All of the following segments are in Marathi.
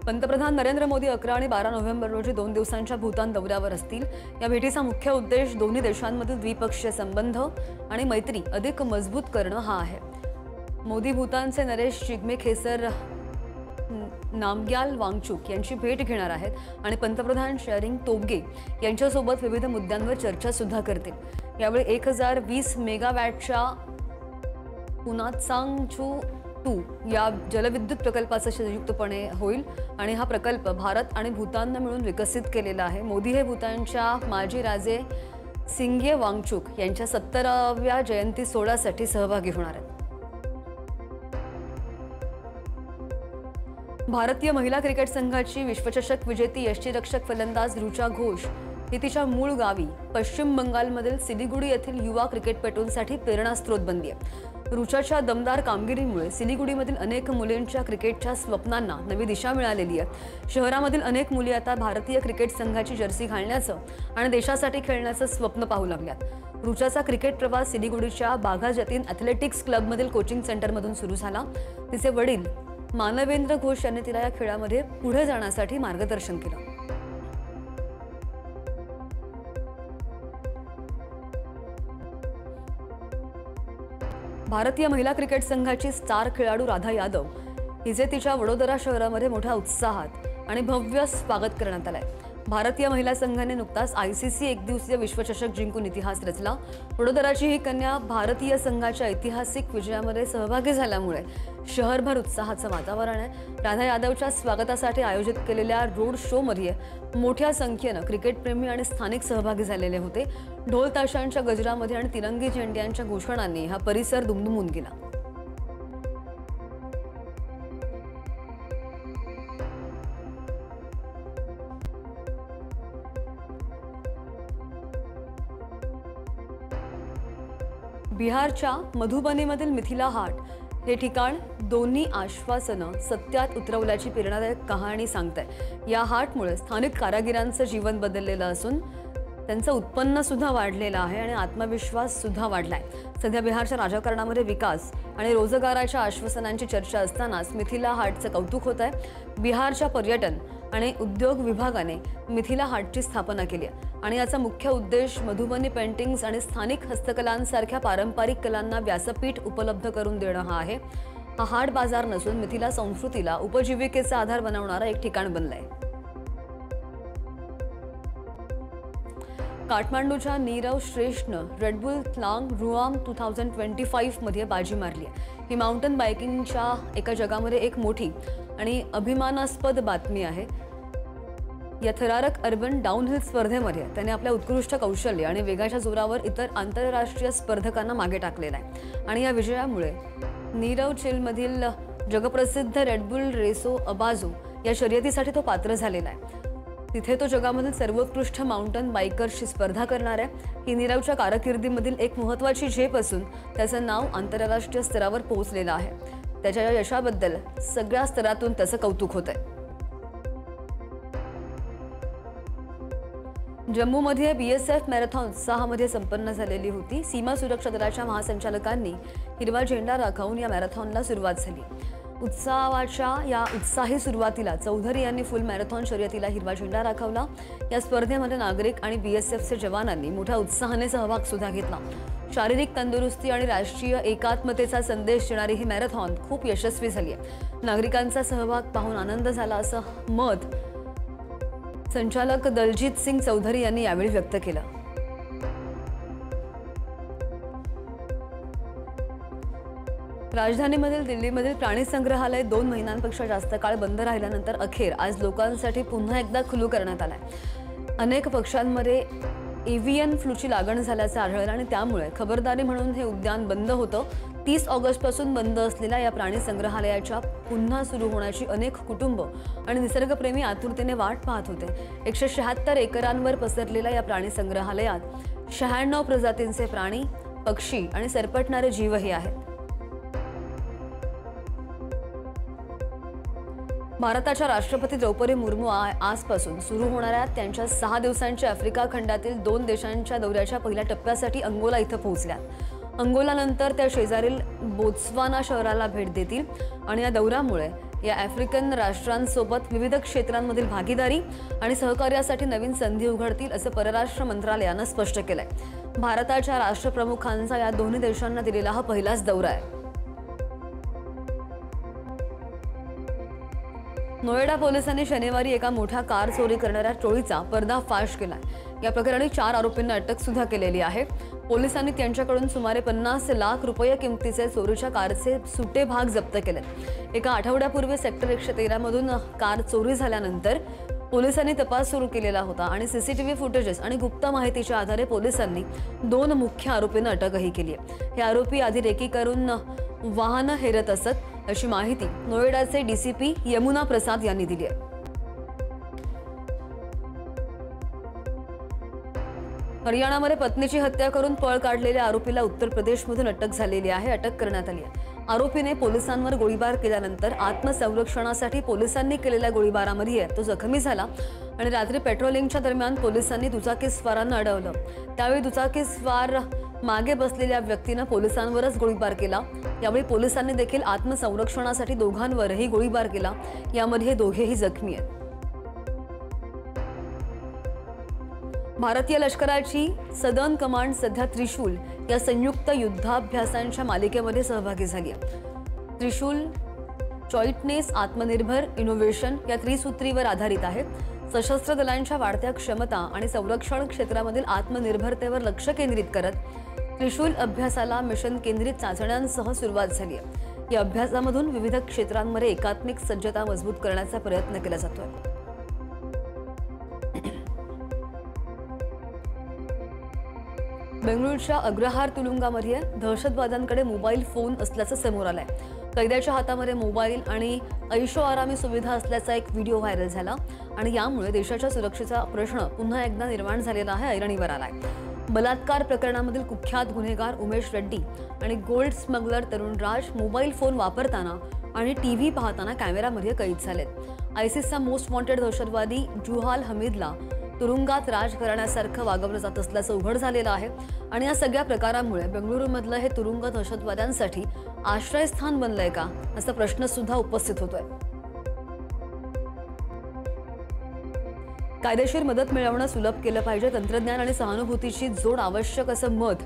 पंतप्रधान नरेंद्र मोदी 11 आणि 12 नोव्हेंबर रोजी 2 दिवसांच्या भूतान दौऱ्यावर असतील। या भेटीचा मुख्य उद्देश दोन्ही देशांमधील द्विपक्षीय संबंध आणि मैत्री अधिक मजबूत करणं हा आहे। मोदी भूतानचे नरेश जिग्मे खेसर नामग्याल वांगचुक यांची भेट घेणार आहेत आणि पंतप्रधान शेरिंग तोब्गे यांच्यासोबत विविध मुद्द्यांवर चर्चा सुद्धा करतील। यावेळी 1020 मेगावॅटच्या पुनात्सांगचू 2 या जलविद्युत प्रकल्पाचा संयुक्तपणे होईल आणि हा प्रकल्प भारत आणि भूतानने मिळून विकसित केलेला आहे। मोदी हे भूतानच्या माजी राजे सिंगे वांगचुक यांच्या 70व्या जयंती सोहळ्यासाठी सहभागी होणार आहेत। भारतीय महिला क्रिकेट संघाची विश्वचषक विजेती यष्टिरक्षक फलंदाज ऋचा घोष ही तिच्या मूळ गावी पश्चिम बंगालमधील सिलीगुडी येथील युवा क्रिकेटपटूंसाठी प्रेरणास्त्रोत बनली आहे। ऋचाच्या दमदार कामगिरीमुळे सिलीगुडीमधील अनेक मुलींच्या क्रिकेटच्या स्वप्नांना नवी दिशा मिळालेली आहे। शहरामधील अनेक मुली आता भारतीय क्रिकेट संघाची जर्सी घालण्याचं आणि देशासाठी खेळण्याचं स्वप्न पाहू लागल्यात। ऋचाचा क्रिकेट प्रवास सिलीगुडीच्या बाघा जतीन ॲथलेटिक्स क्लबमधील कोचिंग सेंटरमधून सुरू झाला। तिचे वडील मानवेंद्र घोष यांनी तिला या खेळामध्ये पुढे जाण्यासाठी मार्गदर्शन केलं। भारतीय महिला क्रिकेट संघाची स्टार खेळाडू राधा यादव हिचे तिच्या वडोदरा शहरामध्ये मोठ्या उत्साहात आणि भव्य स्वागत करण्यात आले। भारतीय महिला संघाने नुकताच आयसीसी एकदिवसीय विश्वचषक जिंकून इतिहास रचला। वडोदराची ही कन्या भारतीय संघाच्या ऐतिहासिक विजयामध्ये सहभागी झाल्यामुळे शहरभर उत्साहाचं वातावरण आहे। राधा यादवच्या स्वागतासाठी आयोजित केलेल्या रोड शो मध्ये मोठ्या संख्येने क्रिकेटप्रेमी आणि स्थानिक सहभागी झालेले होते। ढोल ताशांच्या गजरामध्ये आणि तिरंगी झेंड्यांच्या घोषणांनी हा परिसर दुमदुमून गेला। बिहारच्या मधुबनीमधील मिथिला हाट हे ठिकाण दोन्ही आश्वासनं सत्यात उतरवल्याची प्रेरणादायक कहाणी सांगते। या हाटमुळे स्थानिक कारागिरांचं जीवन बदललेलं असून त्यांचं उत्पन्न सुद्धा वाढलेलं आहे आणि आत्मविश्वास सुद्धा वाढलाय। सध्या बिहारच्या राजकारणामध्ये विकास आणि रोजगाराच्या आश्वासनांची चर्चा असतानाच मिथिला हाटचं कौतुक होत आहे। बिहारच्या पर्यटन आणि उद्योग विभागाने मिथिला हाटची स्थापना केली आहे आणि याचा मुख्य उद्देश मधुबनी पेंटिंग्स आणि स्थानिक हस्तकलांसारख्या पारंपरिक कलांना व्यासपीठ उपलब्ध करून देणं हा आहे। हा हाट बाजार नसून मिथिला संस्कृतीला उपजीविकेचा आधार बनवणारा एक ठिकाण बनलंय। काठमांडूच्या नीरव श्रेष्ठनं रेडबुल थलांग रुआम 2025 मध्ये बाजी मारली आहे। ही माउंटेन बायकिंगच्या एका जगामध्ये एक मोठी आणि अभिमानास्पद बातमी आहे। या थरारक अर्बन डाऊनहिल स्पर्धेमध्ये त्याने आपल्या उत्कृष्ट कौशल्य आणि वेगाच्या जोरावर इतर आंतरराष्ट्रीय स्पर्धकांना मागे टाकलेला आहे आणि या विजयामुळे नीरव चिलमधील जगप्रसिद्ध रेडबुल रेसो अबाजो या शर्यतीसाठी तो पात्र झालेला आहे। तिथे तो जगामधील सर्वोत्कृष्ट माउंटेन बायकर्सची स्पर्धा करणार आहे। ही नीरवच्या कारकिर्दीमधील एक महत्त्वाची झेप असून त्याचं नाव आंतरराष्ट्रीय स्तरावर पोहोचलेलं आहे। त्याच्या या यशाबद्दल सगळ्या स्तरातून त्याचं कौतुक होतंय। जम्मूमध्ये बीएसएफ मॅरेथॉन उत्साहामध्ये संपन्न झालेली होती। सीमा सुरक्षा दलाच्या महासंचालकांनी हिरवा झेंडा दाखवून या मॅरेथॉनला सुरुवात झाली। उत्सवाच्या या उत्साही सुरुवातीला चौधरी यांनी फुल मॅरेथॉन शर्यतीला हिरवा झेंडा दाखवला। या स्पर्धेमध्ये नागरिक आणि बीएसएफचे जवानांनी मोठ्या उत्साहाने सहभाग सुद्धा घेतला। शारीरिक तंदुरुस्ती आणि राष्ट्रीय एकात्मतेचा संदेश देणारी ही मॅरेथॉन खूप यशस्वी झाली आहे। नागरिकांचा सहभाग पाहून आनंद झाला असं मत संचालक दलजीत सिंग चौधरी यांनी यावेळी व्यक्त केलं। राजधानीमधील दिल्लीमधील प्राणी संग्रहालय 2 महिन्यांपेक्षा जास्त काळ बंद राहिल्यानंतर अखेर आज लोकांसाठी पुन्हा एकदा खुलं करण्यात आलंय। अनेक पक्ष्यांमध्ये एव्हियन फ्लूची लागण झाल्याचं आढळलं आणि त्यामुळे खबरदारी म्हणून हे उद्यान बंद होतं। 30 ऑगस्टपासून बंद असलेल्या या प्राणी संग्रहालयाच्या पुन्हा सुरू होण्याची अनेक कुटुंब आणि निसर्गप्रेमी आतुरतेने वाट पाहत होते। 176 एकरांवर पसरलेल्या या प्राणी संग्रहालयात 96 प्रजातींचे प्राणी, पक्षी आणि सरपटणारे जीवही आहेत। भारताच्या राष्ट्रपती द्रौपदी मुर्मू आजपासून सुरू होणाऱ्या त्यांच्या 6 दिवसांच्या आफ्रिका खंडातील 2 देशांच्या दौऱ्याच्या पहिल्या टप्प्यासाठी अंगोला इथं पोहोचल्या। अंगोलानंतर त्या शेजारील बोत्सवाना शहराला भेट देतील आणि या दौऱ्यामुळे या आफ्रिकन राष्ट्रांसोबत विविध क्षेत्रांमधील भागीदारी आणि सहकार्यासाठी नवीन संधी उघडतील असं परराष्ट्र मंत्रालयानं स्पष्ट केलंय. भारताच्या राष्ट्रप्रमुखांचा या दोन्ही देशांना दिलेला हा पहिलाच दौरा आहे. नोएडा पोलिसांनी शनिवारी एका मोठ्या कार चोरी करणाऱ्या टोळीचा पर्दाफाश केलाय. या प्रकरणी 4 आरोपींना अटक सुद्धा केलेली आहे. पोलिसांनी त्यांच्याकडून सुमारे 50 लाख रुपये किमतीचे चोरीच्या कारचे सुटे भाग जप्त केलेत. एका आठवड्यापूर्वी सेक्टर 113 मधून कार चोरी झाल्यानंतर पोलिसांनी तपास सुरू केलेला होता आणि सीसीटीव्ही फुटेजेस आणि गुप्त माहितीच्या आधारे पोलिसांनी 2 मुख्य आरोपींना अटकही केली आहे. हे आरोपी आधी रेकी करून वाहनं हेरत असत अशी माहिती नोएडाचे डीसीपी यमुना प्रसाद यांनी दिली आहे. हरियाणामध्ये पत्नीची हत्या करून पळ काढलेल्या आरोपीला उत्तर प्रदेशमधून अटक झालेली आहे. अटक करण्यात आली आहे. आरोपीने पोलिसांवर गोळीबार केल्यानंतर आत्मसंरक्षणासाठी पोलिसांनी केलेल्या गोळीबारामध्ये तो जखमी झाला आणि रात्री पेट्रोलिंगच्या दरम्यान पोलिसांनी दुचाकीस्वारांना अडवलं. त्यावेळी दुचाकीस्वार मागे बसलेल्या व्यक्तीनं पोलिसांवरच गोळीबार केला. यावेळी पोलिसांनी देखील आत्मसंरक्षणासाठी दोघांवरही गोळीबार केला. यामध्ये दोघेही जखमी आहेत. भारतीय लष्कराची सदर्न कमांड सध्या त्रिशूल या संयुक्त युद्धाभ्यासांच्या मालिकेमध्ये सहभागी झाली आहे. त्रिशूल जॉईंटनेस, आत्मनिर्भर, इनोव्हेशन या त्रिसूत्रीवर आधारित आहे. सशस्त्र दलांच्या वाढत्या क्षमता आणि संरक्षण क्षेत्रामधील आत्मनिर्भरतेवर लक्ष केंद्रित करत त्रिशूल अभ्यासाला मिशन केंद्रित चाचण्यांसह सुरुवात झाली आहे. या अभ्यासामधून विविध क्षेत्रांमध्ये एकात्मिक सज्जता मजबूत करण्याचा प्रयत्न केला जातोय. बेंगळुरूच्या अग्रहार तुरुंगामध्ये दहशतवाद्यांकडे मोबाईल फोन असल्याचं समोर आलंय. कैद्याच्या हातामध्ये मोबाईल आणि ऐशोआरामी सुविधा असल्याचा एक व्हिडिओ व्हायरल झाला आणि यामुळे देशाच्या सुरक्षेचा प्रश्न पुन्हा एकदा निर्माण झालेला आहे, ऐरणीवर आलाय. बलात्कार प्रकरणामधील कुख्यात गुन्हेगार उमेश रेड्डी आणि गोल्ड स्मगलर तरुण राज मोबाईल फोन वापरताना आणि टीव्ही पाहताना कॅमेरामध्ये कैद झालेत. आयसिसचा मोस्ट वॉन्टेड दहशतवादी जुहाल हमीदला तुरुंगात राजघराण्यासारखं वागवलं जात असल्याचं उघड झालेलं आहे आणि या सगळ्या प्रकारांमुळे बेंगळुरूमधलं हे तुरुंग दहशतवाद्यांसाठी आश्रयस्थान बनलंय का असा प्रश्न सुद्धा उपस्थित होतोय. कायदेशीर मदत मिळवणं सुलभ केलं पाहिजे. तंत्रज्ञान आणि सहानुभूतीची जोड आवश्यक असं मत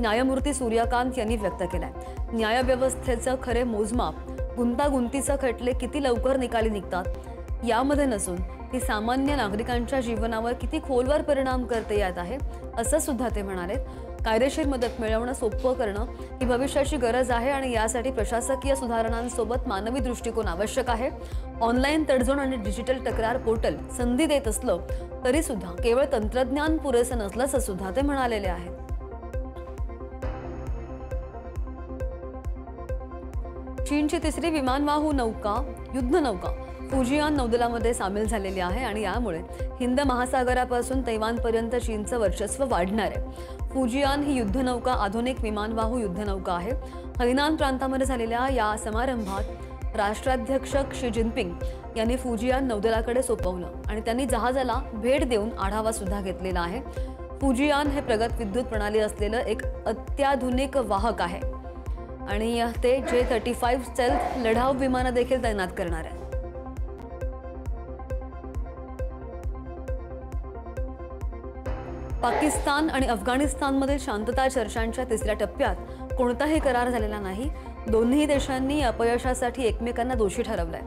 न्यायमूर्ती सूर्यकांत यांनी व्यक्त केलंय. न्यायव्यवस्थेचं खरे मोजमाप गुंतागुंतीचे खटले किती लवकर निकाली निघतात यामध्ये नसून ती सामान्य नागरिकांच्या जीवनावर किती खोलवर परिणाम करते यात आहे असं सुद्धा ते म्हणाले. कायदेशीर मदत मिळवणं सोपं करणं ही भविष्याची गरज आहे आणि यासाठी प्रशासकीय सुधारणांसोबत मानवी दृष्टिकोन आवश्यक आहे. ऑनलाईन तडजोड आणि डिजिटल तक्रार पोर्टल संधी देत असलं तरी सुद्धा केवळ तंत्रज्ञान पुरेसं नसल्याचं सुद्धा ते म्हणालेले आहेत. चीनची तिसरी विमानवाहू नौका युद्धनौका फुजियान नौदलामध्ये सामील झालेली आहे आणि यामुळे हिंद महासागरापासून तैवानपर्यंत चीनचं वर्चस्व वाढणार आहे. फुजियान ही युद्धनौका आधुनिक विमानवाहू युद्धनौका आहे. हैनान प्रांतामध्ये झालेल्या या समारंभात राष्ट्राध्यक्ष क्षी जिनपिंग यांनी फुजियान नौदलाकडे सोपवलं आणि त्यांनी जहाजाला भेट देऊन आढावा सुद्धा घेतलेला आहे. फुजियान हे प्रगत विद्युत प्रणाली असलेलं एक अत्याधुनिक वाहक आहे आणि ते J-35 स्टेल्थ लढाऊ विमानं देखील तैनात करणार आहे. पाकिस्तान आणि अफगाणिस्तानमधील शांतता चर्चांच्या तिसऱ्या टप्प्यात कोणताही करार झालेला नाही. दोन्ही देशांनी अपयशासाठी एकमेकांना दोषी ठरवलंय.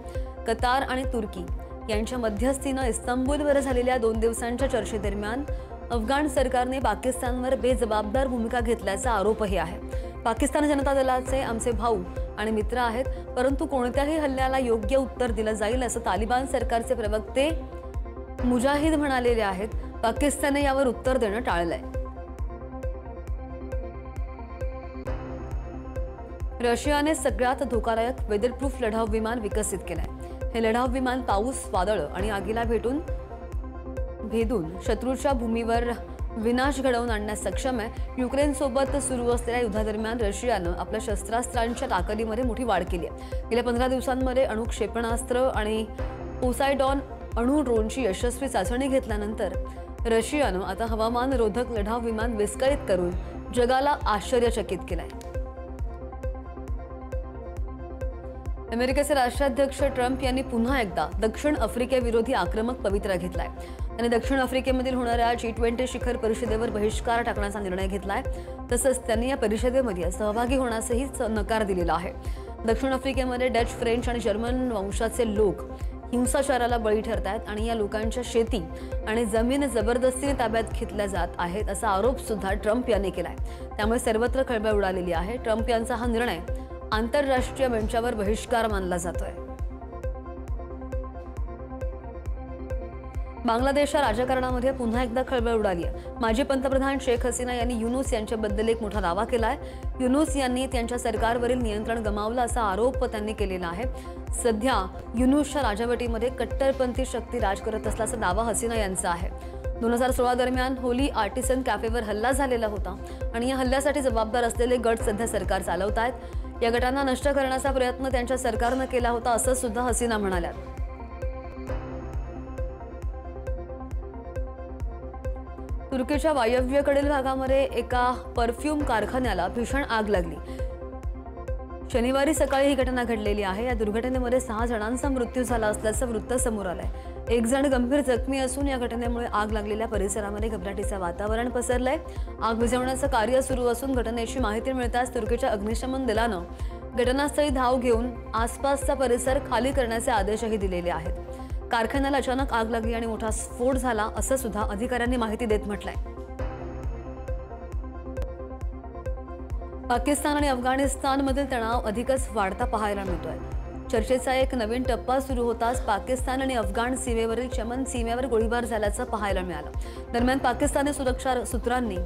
कतार आणि तुर्की यांच्या मध्यस्थीनं इस्तांबूलवर झालेल्या 2 दिवसांच्या चर्चेदरम्यान अफगाण सरकारने पाकिस्तानवर बेजबाबदार भूमिका घेतल्याचा आरोपही आहे. पाकिस्तान जनता दलाचे आमचे भाऊ आणि मित्र आहेत, परंतु कोणत्याही हल्ल्याला योग्य उत्तर दिलं जाईल असं तालिबान सरकारचे प्रवक्ते मुजाहिद म्हणालेले आहेत. पाकिस्तानने यावर उत्तर देणं टाळलंय. रशियाने सगळ्यात धोकादायक वेदरप्रूफ लढाऊ विमान विकसित केलंय. हे लढाऊ विमान पाऊस, वादळं आणि आगीला भेदून शत्रूच्या भूमीवर विनाश घडवून आणण्यास सक्षम आहे. युक्रेनसोबत सुरू असलेल्या युद्धादरम्यान रशियानं आपल्या शस्त्रास्त्रांच्या ताकदीमध्ये मोठी वाढ केली आहे. गेल्या 15 दिवसांमध्ये अणु क्षेपणास्त्र आणि पोसायडॉन अणु ड्रोनची यशस्वी चाचणी घेतल्यानंतर रशियानं आता हवामानरोधक लढाऊ विमान विस्कळीत करून जगाला आश्चर्यचकित केलंय. अमेरिकेचे राष्ट्राध्यक्ष ट्रम्प यांनी पुन्हा एकदा दक्षिण आफ्रिकेविरोधी आक्रमक पवित्रा घेतलाय. त्यांनी दक्षिण आफ्रिकेमधील होणाऱ्या G20 शिखर परिषदेवर बहिष्कार टाकण्याचा निर्णय घेतलाय. तसंच त्यांनी या परिषदेमध्ये सहभागी होण्यासही नकार दिलेला आहे. दक्षिण आफ्रिकेमध्ये डच, फ्रेंच आणि जर्मन वंशाचे लोक हिंसाचाराला बळी ठरत आहेत आणि या लोकांच्या शेती आणि जमीन जबरदस्तीने ताब्यात घेतल्या जात आहेत असा आरोप सुद्धा ट्रम्प यांनी केलाय. त्यामुळे सर्वत्र खळबळ उडालेली आहे. ट्रम्प यांचा हा निर्णय आंतरराष्ट्रीय मंचावर बहिष्कार मानला जातोय. बांगलादेशच्या राजकारणामध्ये पुन्हा एकदा खळबळ उडाली आहे. माजी पंतप्रधान शेख हसीना यांनी युनूस यांच्याबद्दल एक मोठा दावा केलाय. युनूस यांनी त्यांच्या सरकारवरील नियंत्रण गमावलं असा आरोप त्यांनी केलेला आहे. सध्या युनूसच्या राजवटीमध्ये कट्टरपंथी शक्ती राज करत असल्याचा दावा हसीना यांचा आहे. 2016 दरम्यान होली आर्टिसन कॅफेवर हल्ला झालेला होता आणि या हल्ल्यासाठी जबाबदार असलेले गट सध्या सरकार चालवत आहेत. या गटांना नष्ट करण्याचा प्रयत्न त्यांच्या सरकारनं केला होता असं सुद्धा हसीना म्हणाल्या. तुर्कीच्या वायव्येकडील भागामध्ये एका परफ्यूम कारखान्याला भीषण आग लागली. शनिवारी सकाळी ही घटना घडलेली आहे. या दुर्घटनेमध्ये 6 जणांचा मृत्यू झाला असल्याचं वृत्त समोर आलंय. एक जण गंभीर जखमी असून या घटनेमुळे आग लागलेल्या परिसरामध्ये घबराटीचं वातावरण पसरलंय. आग विझवण्याचं कार्य सुरू असून घटनेची माहिती मिळताच तुर्कीच्या अग्निशमन दलानं घटनास्थळी धाव घेऊन आसपासचा परिसर खाली करण्याचे आदेशही दिलेले आहेत. कारखान्याला अचानक आग लागली आणि मोठा स्फोट झाला असं सुद्धा अधिकाऱ्यांनी माहिती देत म्हटलंय. पाकिस्तान आणि अफगाणिस्तानमधील तणाव अधिकच वाढता पाहायला मिळतोय. चर्चेचा एक नवीन टप्पा सुरू होताच पाकिस्तान आणि अफगाण सीमेवरील चमन सीमेवर गोळीबार झाल्याचं पाहायला मिळालं. दरम्यान पाकिस्तानी सुरक्षा सूत्रांनी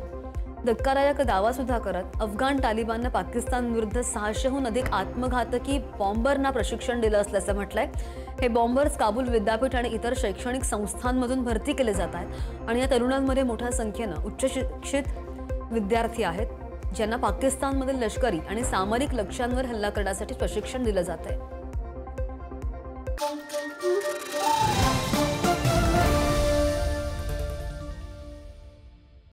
धक्कादायक दावा सुद्धा करत अफगाण तालिबाननं पाकिस्तानविरुद्ध 600हून अधिक आत्मघातकी बॉम्बरना प्रशिक्षण दिलं असल्याचं म्हटलंय. हे बॉम्बर्स काबूल विद्यापीठ आणि इतर शैक्षणिक संस्थांमधून भरती केले जात आहेत आणि या तरुणांमध्ये मोठ्या संख्येनं उच्च शिक्षित विद्यार्थी आहेत ज्यांना पाकिस्तानमधील लष्करी आणि सामरिक लक्ष्यांवर हल्ला करण्यासाठी प्रशिक्षण दिलं जात आहे.